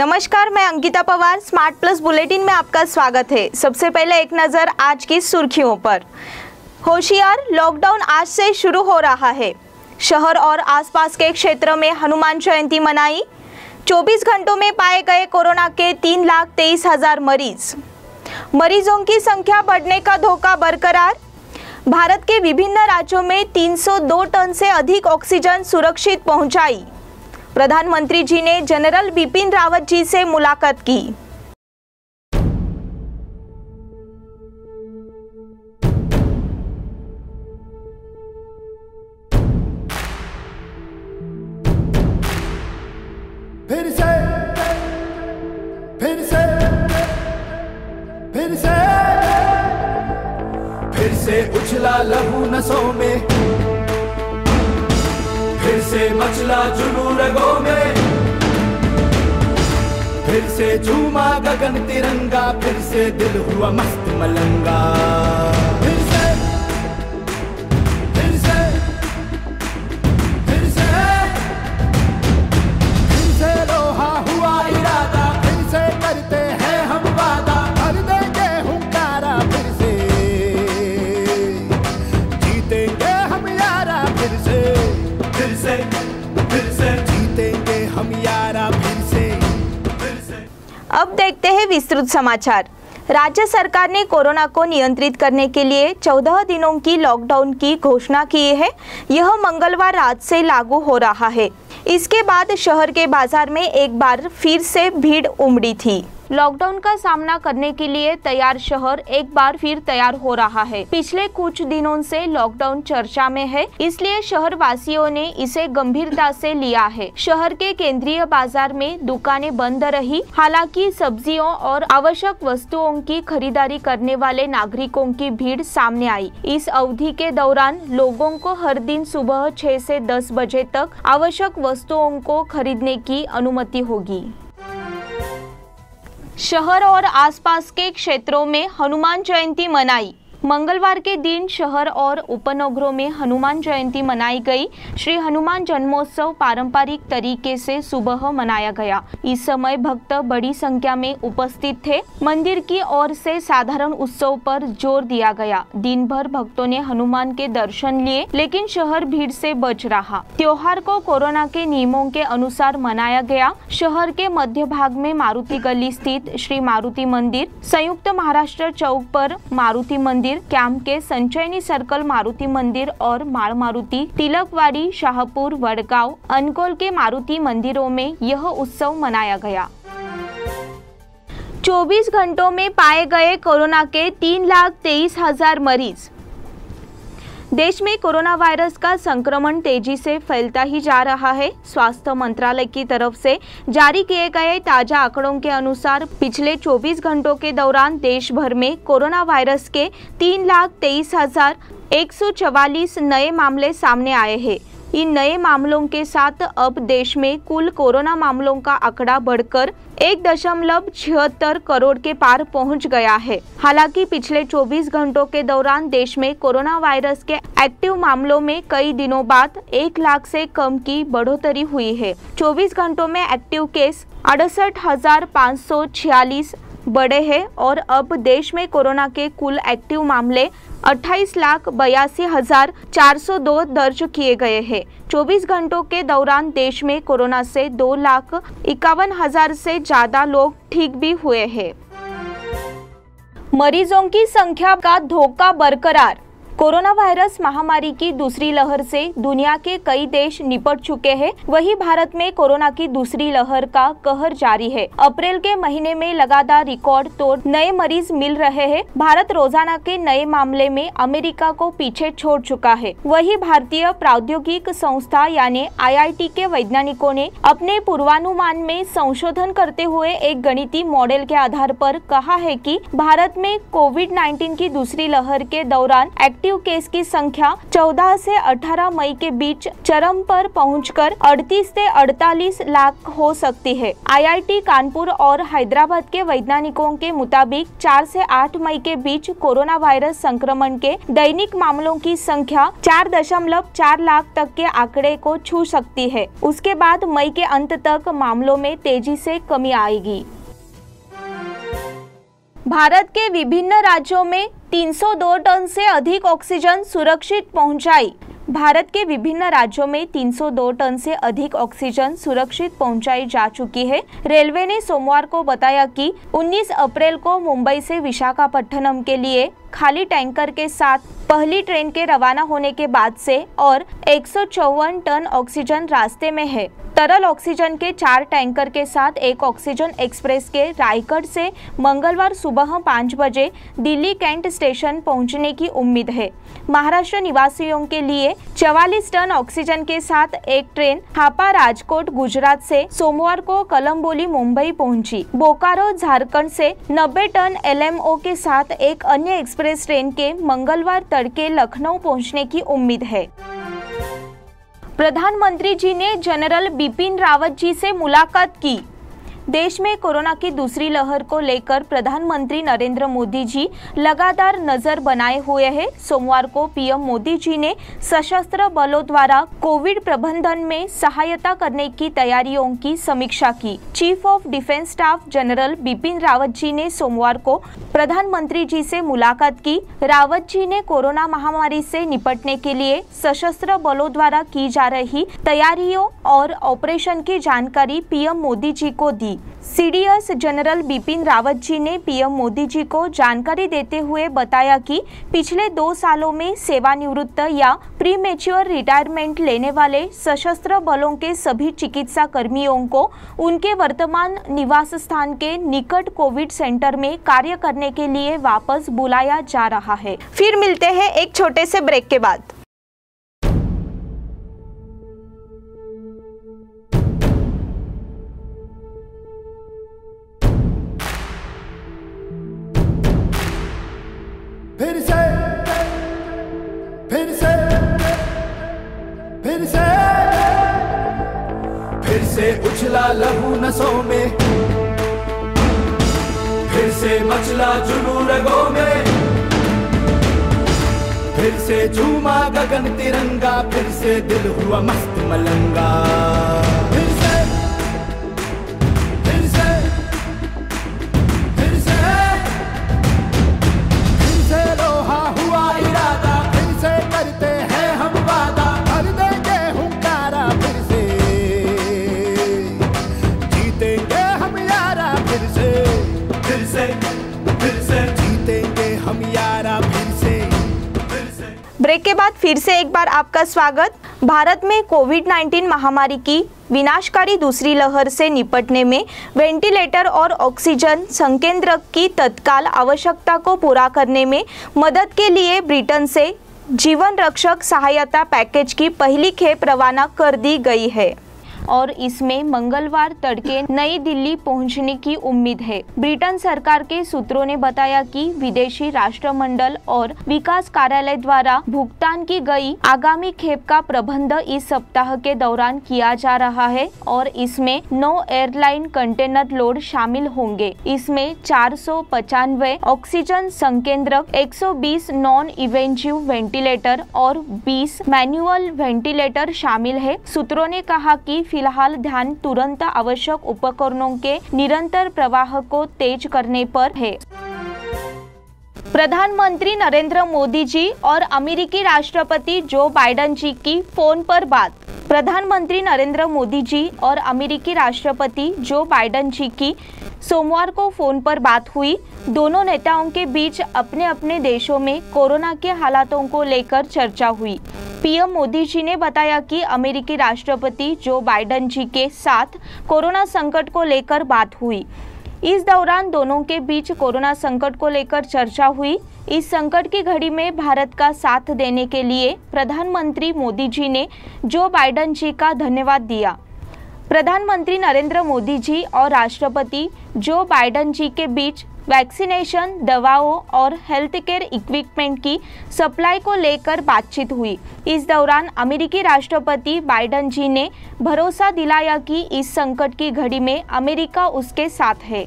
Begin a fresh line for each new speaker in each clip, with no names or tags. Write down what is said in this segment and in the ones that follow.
नमस्कार, मैं Ankita Pawar. Smart plus bulletin में आपका स्वागत है। सबसे पहले एक नजर आज की सुर्खियों पर। होशियार, लॉकडाउन आज से शुरू हो रहा है। शहर और आसपास के क्षेत्र में हनुमान जयंती मनाई। 24 घंटों में पाए गए कोरोना के 3,23,000 मरीज। मरीजों की संख्या बढ़ने का धोखा बरकरार। भारत के विभिन्न राज्यों में 302 टन से अधिक ऑक्सीजन सुरक्षित पहुंचाई। प्रधानमंत्री जी ने जनरल बिपिन रावत जी से मुलाकात की।
फिर से उछला लहू नसों में, फिर से मचला जुनून रगों में, फिर से झूमा गगन तिरंगा, फिर से दिल हुआ मस्त मलंगा। फिर से फिर से फिर से फिर से लोहा हुआ इरादा, फिर से करते हैं हम वादा, भर देंगे हुंकारा, फिर से जीतेंगे हम यारा, फिर से जीतेंगे हम यारा, फिर से।
अब देखते हैं विस्तृत समाचार। राज्य सरकार ने कोरोना को नियंत्रित करने के लिए 14 दिनों की लॉकडाउन की घोषणा की है। यह मंगलवार रात से लागू हो रहा है। इसके बाद शहर के बाजार में एक बार फिर से भीड़ उमड़ी थी। लॉकडाउन का सामना करने के लिए तैयार शहर एक बार फिर तैयार हो रहा है। पिछले कुछ दिनों से लॉकडाउन चर्चा में है, इसलिए शहर वासियों ने इसे गंभीरता से लिया है। शहर के केंद्रीय बाजार में दुकानें बंद रही। हालांकि सब्जियों और आवश्यक वस्तुओं की खरीदारी करने वाले नागरिकों की भीड़ सामने आई। इस अवधि के दौरान लोगों को हर दिन सुबह 6 से 10 बजे तक आवश्यक वस्तुओं को खरीदने की अनुमति होगी। शहर और आसपास के क्षेत्रों में हनुमान जयंती मनाई। मंगलवार के दिन शहर और उपनगरों में हनुमान जयंती मनाई गई। श्री हनुमान जन्मोत्सव पारंपरिक तरीके से सुबह मनाया गया। इस समय भक्त बड़ी संख्या में उपस्थित थे। मंदिर की ओर से साधारण उत्सव पर जोर दिया गया। दिन भर भक्तों ने हनुमान के दर्शन लिए, लेकिन शहर भीड़ से बच रहा। त्योहार को कोरोना के नियमों के अनुसार मनाया गया। शहर के मध्य भाग में मारुति गली स्थित श्री मारुति मंदिर, संयुक्त महाराष्ट्र चौक पर मारुति मंदिर, कैंप के संचयनी सर्कल मारुति मंदिर और माड़ मारुति, तिलकवाड़ी, शाहपुर, वडगांव, अनकोल के मारुति मंदिरों में यह उत्सव मनाया गया। 24 घंटों में पाए गए कोरोना के 3,23,000 मरीज। देश में कोरोना वायरस का संक्रमण तेजी से फैलता ही जा रहा है। स्वास्थ्य मंत्रालय की तरफ से जारी किए गए ताजा आंकड़ों के अनुसार पिछले 24 घंटों के दौरान देश भर में कोरोना वायरस के 3,23,144 नए मामले सामने आए हैं। इन नए मामलों के साथ अब देश में कुल कोरोना मामलों का आंकड़ा बढ़कर 1.76 करोड़ के पार पहुंच गया है। हालांकि पिछले 24 घंटों के दौरान देश में कोरोना वायरस के एक्टिव मामलों में कई दिनों बाद 1 लाख से कम की बढ़ोतरी हुई है। 24 घंटों में एक्टिव केस 68,546 बढ़े हैं और अब देश में कोरोना के कुल एक्टिव मामले 28,82,402 दर्ज किए गए हैं। 24 घंटों के दौरान देश में कोरोना से 2,51,000 से ज्यादा लोग ठीक भी हुए हैं। मरीजों की संख्या का धोखा बरकरार। कोरोना वायरस महामारी की दूसरी लहर से दुनिया के कई देश निपट चुके हैं। वहीं भारत में कोरोना की दूसरी लहर का कहर जारी है। अप्रैल के महीने में लगातार रिकॉर्ड तोड़ नए मरीज मिल रहे हैं। भारत रोजाना के नए मामले में अमेरिका को पीछे छोड़ चुका है। वहीं भारतीय प्रौद्योगिक संस्था यानी IIT के वैज्ञानिकों ने अपने पूर्वानुमान में संशोधन करते हुए एक गणितीय मॉडल के आधार पर कहा है कि भारत में कोविड-19 की दूसरी लहर के दौरान एक्टिव केस की संख्या 14 से 18 मई के बीच चरम पर पहुंचकर 38 से 48 लाख हो सकती है। IIT कानपुर और हैदराबाद के वैज्ञानिकों के मुताबिक 4 से 8 मई के बीच कोरोना वायरस संक्रमण के दैनिक मामलों की संख्या 4.4 लाख तक के आंकड़े को छू सकती है। उसके बाद मई के अंत तक मामलों में तेजी से कमी आएगी। भारत के विभिन्न राज्यों में 302 टन से अधिक ऑक्सीजन सुरक्षित पहुंचाई। भारत के विभिन्न राज्यों में 302 टन से अधिक ऑक्सीजन सुरक्षित पहुंचाई जा चुकी है। रेलवे ने सोमवार को बताया कि 19 अप्रैल को मुंबई से विशाखापट्टनम के लिए खाली टैंकर के साथ पहली ट्रेन के रवाना होने के बाद से और 154 टन ऑक्सीजन रास्ते में है। तरल ऑक्सीजन के 4 टैंकर के साथ एक ऑक्सीजन एक्सप्रेस के रायगढ़ से मंगलवार सुबह 5 बजे दिल्ली कैंट स्टेशन पहुंचने की उम्मीद है। महाराष्ट्र निवासियों के लिए 44 टन ऑक्सीजन के साथ एक ट्रेन हापा राजकोट गुजरात से सोमवार को कलम्बोली मुंबई पहुंची। बोकारो झारखंड से 90 टन LMO के साथ एक अन्य एक्सप्रेस ट्रेन के मंगलवार तड़के लखनऊ पहुंचने की उम्मीद है। प्रधानमंत्री जी ने जनरल बिपिन रावत जी से मुलाकात की। देश में कोरोना की दूसरी लहर को लेकर प्रधानमंत्री नरेंद्र मोदी जी लगातार नजर बनाए हुए हैं। सोमवार को पीएम मोदी जी ने सशस्त्र बलों द्वारा कोविड प्रबंधन में सहायता करने की तैयारियों की समीक्षा की। Chief of defence staff general Bipin Rawat ji ने सोमवार को प्रधानमंत्री जी से मुलाकात की। रावत जी ने कोरोना महामारी से निपटने के लिए सशस्त्र बलों द्वारा की जा रही तैयारियों और ऑपरेशन की जानकारी पीएम मोदी जी को दी। CDS जनरल बिपिन रावत जी ने पीएम मोदी जी को जानकारी देते हुए बताया कि पिछले 2 सालों में सेवानिवृत्त या प्रीमेच्योर रिटायरमेंट लेने वाले सशस्त्र बलों के सभी चिकित्सा कर्मियों को उनके वर्तमान निवास स्थान के निकट कोविड सेंटर में कार्य करने के लिए वापस बुलाया जा रहा है। फिर मिलते हैं एक छोटे से ब्रेक के बाद।
फिर से उछला लहू नसों में, फिर से मचला जुनून रगों में, फिर से झूमा गगन तिरंगा, फिर से दिल हुआ मस्त मलंगा। फिर से फिर से फिर से फिर से लोहा हुआ इरादा, फिर से करते हैं हम वादा, भर देंगे हुंकारा, फिर से जीतेंगे हम यारा, फिर से फिर से फिर से जीतेंगे हम यारा, फिर से।
ब्रेक के बाद फिर से एक बार आपका स्वागत। भारत में कोविड-19 महामारी की विनाशकारी दूसरी लहर से निपटने में वेंटिलेटर और ऑक्सीजन संकेंद्रक की तत्काल आवश्यकता को पूरा करने में मदद के लिए ब्रिटेन से जीवन रक्षक सहायता पैकेज की पहली खेप रवाना कर दी गई है और इसमें मंगलवार तड़के नई दिल्ली पहुंचने की उम्मीद है। ब्रिटेन सरकार के सूत्रों ने बताया कि विदेशी राष्ट्रमंडल और विकास कार्यालय द्वारा भुगतान की गई आगामी खेप का प्रबंध इस सप्ताह के दौरान किया जा रहा है और इसमें 9 एयरलाइन कंटेनर लोड शामिल होंगे। इसमें 495 ऑक्सीजन संकेंद्रक, 120 नॉन इवेंटिव वेंटिलेटर और 20 मैनुअल वेंटिलेटर शामिल है। सूत्रों ने कहा कि फिलहाल ध्यान तुरंत आवश्यक उपकरणों के निरंतर प्रवाह को तेज करने पर है। प्रधानमंत्री नरेंद्र मोदी जी और अमेरिकी राष्ट्रपति जो बाइडेन जी की फोन पर बात। प्रधानमंत्री नरेंद्र मोदी जी और अमेरिकी राष्ट्रपति जो बाइडेन जी की सोमवार को फोन पर बात हुई। दोनों नेताओं के बीच अपने अपने देशों में कोरोना के हालातों को लेकर चर्चा हुई। पीएम मोदी जी ने बताया कि अमेरिकी राष्ट्रपति जो बाइडेन जी के साथ कोरोना संकट को लेकर बात हुई। इस दौरान दोनों के बीच कोरोना संकट को लेकर चर्चा हुई। इस संकट की घड़ी में भारत का साथ देने के लिए प्रधानमंत्री मोदी जी ने जो बाइडेन जी का धन्यवाद दिया। प्रधानमंत्री नरेंद्र मोदी जी और राष्ट्रपति जो बाइडेन जी के बीच वैक्सीनेशन, दवाओं और हेल्थ केयर इक्विपमेंट की सप्लाई को लेकर बातचीत हुई। इस दौरान अमेरिकी राष्ट्रपति बाइडेन जी ने भरोसा दिलाया कि इस संकट की घड़ी में अमेरिका उसके साथ है।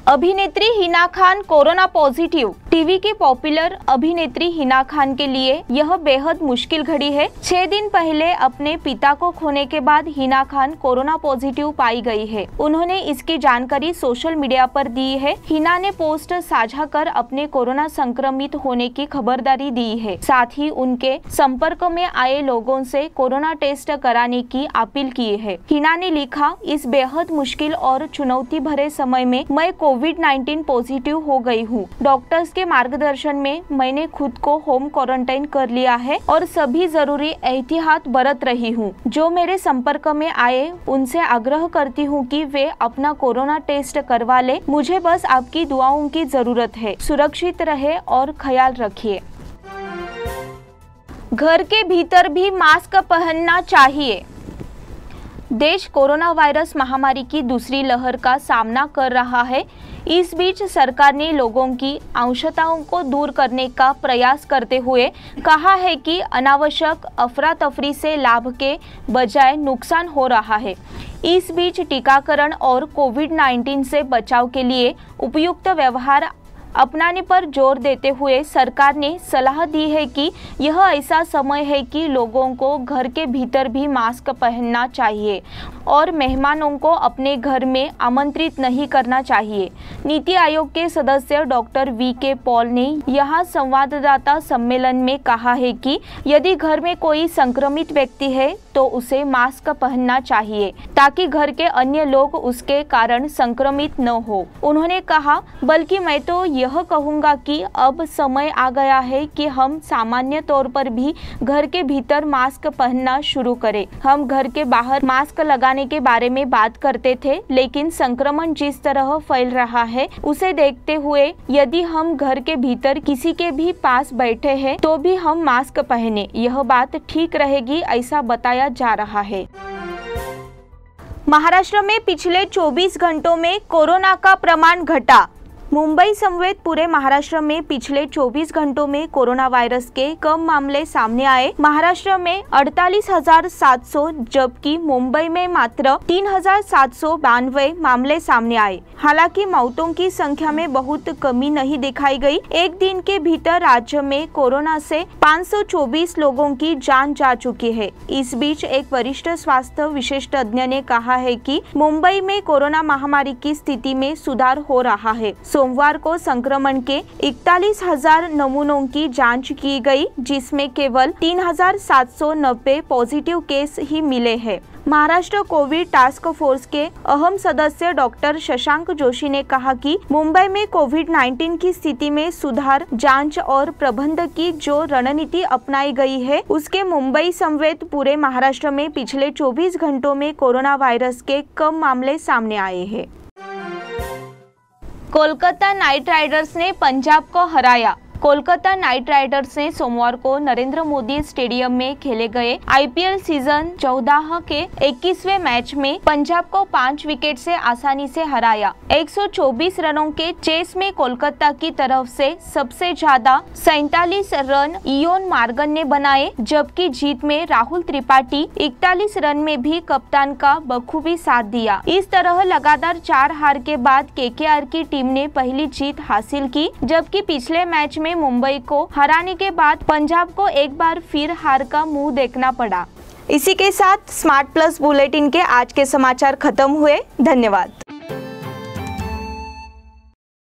अभिनेत्री Hina Khan corona positive. TV की पॉपुलर अभिनेत्री हिना खान के लिए यह बेहद मुश्किल घड़ी है। 6 दिन पहले अपने पिता को खोने के बाद हिना खान कोरोना पॉजिटिव पाई गई है। उन्होंने इसकी जानकारी सोशल मीडिया पर दी है। हिना ने पोस्ट साझा कर अपने कोरोना संक्रमित होने की खबरदारी दी है। साथ ही उनके संपर्क में आए लोगों से कोरोना टेस्ट कराने की अपील की है। हिना ने लिखा, इस बेहद मुश्किल और चुनौती भरे समय में मैं कोविड-19 पॉजिटिव हो गई हूँ। डॉक्टर्स के मार्गदर्शन में मैंने खुद को होम क्वारंटाइन कर लिया है और सभी जरूरी एहतियात बरत रही हूँ। जो मेरे संपर्क में आए उनसे आग्रह करती हूँ कि वे अपना कोरोना टेस्ट करवा ले। मुझे बस आपकी दुआओं की जरूरत है। सुरक्षित रहे और ख्याल रखिए। घर के भीतर भी मास्क पहनना चाहिए। देश कोरोना वायरस महामारी की दूसरी लहर का सामना कर रहा है। इस बीच सरकार ने लोगों की आवश्यकताओं को दूर करने का प्रयास करते हुए कहा है कि अनावश्यक अफरा तफरी से लाभ के बजाय नुकसान हो रहा है। इस बीच टीकाकरण और कोविड-19 से बचाव के लिए उपयुक्त व्यवहार अपनाने पर जोर देते हुए सरकार ने सलाह दी है कि यह ऐसा समय है कि लोगों को घर के भीतर भी मास्क पहनना चाहिए और मेहमानों को अपने घर में आमंत्रित नहीं करना चाहिए। नीति आयोग के सदस्य डॉक्टर वी.के. पॉल ने यहां संवाददाता सम्मेलन में कहा है कि यदि घर में कोई संक्रमित व्यक्ति है तो उसे मास्क पहनना चाहिए ताकि घर के अन्य लोग उसके कारण संक्रमित न हो। उन्होंने कहा, बल्कि मैं तो यह कहूँगा कि अब समय आ गया है कि हम सामान्य तौर पर भी घर के भीतर मास्क पहनना शुरू करें। हम घर के बाहर मास्क लगाने के बारे में बात करते थे, लेकिन संक्रमण जिस तरह फैल रहा है उसे देखते हुए यदि हम घर के भीतर किसी के भी पास बैठे हैं तो भी हम मास्क पहने। यह बात ठीक रहेगी, ऐसा बताया जा रहा है। महाराष्ट्र में पिछले 24 घंटों में कोरोना का प्रमाण घटा। मुंबई समेत पूरे महाराष्ट्र में पिछले 24 घंटों में कोरोना वायरस के कम मामले सामने आए। महाराष्ट्र में 48,700 जबकि मुंबई में मात्र 3,792 मामले सामने आए। हालांकि मौतों की संख्या में बहुत कमी नहीं दिखाई गई। एक दिन के भीतर राज्य में कोरोना से 524 लोगों की जान जा चुकी है। इस बीच एक वरिष्ठ स्वास्थ्य विशेषज्ञ ने कहा है कि मुंबई में कोरोना महामारी की स्थिति में सुधार हो रहा है। सोमवार को संक्रमण के 41,000 नमूनों की जांच की गई, जिसमें केवल 3,790 पॉजिटिव केस ही मिले हैं। महाराष्ट्र कोविड टास्क फोर्स के अहम सदस्य डॉक्टर शशांक जोशी ने कहा कि मुंबई में कोविड-19 की स्थिति में सुधार, जांच और प्रबंधन की जो रणनीति अपनाई गई है, उसके मुंबई समेत पूरे महाराष्ट्र में पिछले 24 घंटों में कोरोना वायरस के कम मामले सामने आए हैं। कोलकाता नाइट राइडर्स ने पंजाब को हराया। कोलकाता नाइट राइडर्स ने सोमवार को नरेंद्र मोदी स्टेडियम में खेले गए आईपीएल सीजन 14 के 21वें मैच में पंजाब को 5 विकेट से आसानी से हराया। 124 रनों के चेस में कोलकाता की तरफ से सबसे ज्यादा 47 रन इयोन मॉर्गन ने बनाए, जबकि जीत में राहुल त्रिपाठी 41 रन में भी कप्तान का बखूबी साथ दिया। इस तरह लगातार 4 हार के बाद केकेआर की टीम ने पहली जीत हासिल की, जबकि पिछले मैच में मुंबई को हराने के बाद पंजाब को एक बार फिर हार का मुंह देखना पड़ा। इसी के साथ स्मार्ट प्लस बुलेटिन के आज के समाचार खत्म हुए। धन्यवाद।